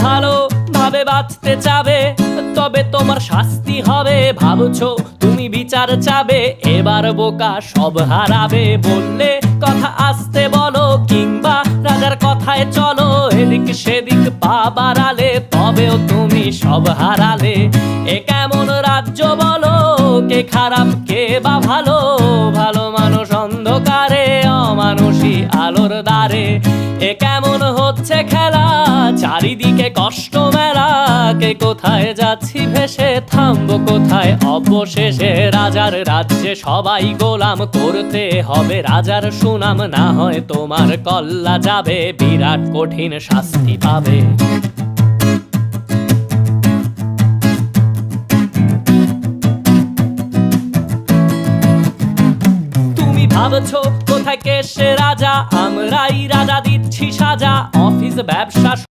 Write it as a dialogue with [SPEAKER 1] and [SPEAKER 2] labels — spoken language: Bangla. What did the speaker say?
[SPEAKER 1] ভালো ভাবে বাঁচতে চাবে, তবে তোমার শাস্তি হবে। ভাবছো তুমি বিচার চাবে, এবার বোকা সব হারাবে। বললে কথা আস্তে বলো, কিংবা রাজার কথায় চলো। এদিক সেদিক পা বাড়ালে, তবেও তুমি সব হারালে। এ কেমন রাজ্য বলো, কে খারাপ কে বা ভালো? ভালো মানুষ অন্ধকারে, অমানুষী আলোর দ্বারে। এ কেমন হচ্ছে খেলা, চারিদিকে কষ্ট মেলা। কে কোথায় যাচ্ছি ভেসে, থামবো কোথায় অবশেষে? রাজার রাজ্যে সবাই গোলাম, করতে হবে রাজার সুনাম। না হয় তোমার কল্লা যাবে, বিরাট কঠিন শাস্তি পাবে। ভাবছো কোথায় কে সে রাজা, আমরাই রাজা দিচ্ছি সাজা। অফিস ব্যবসা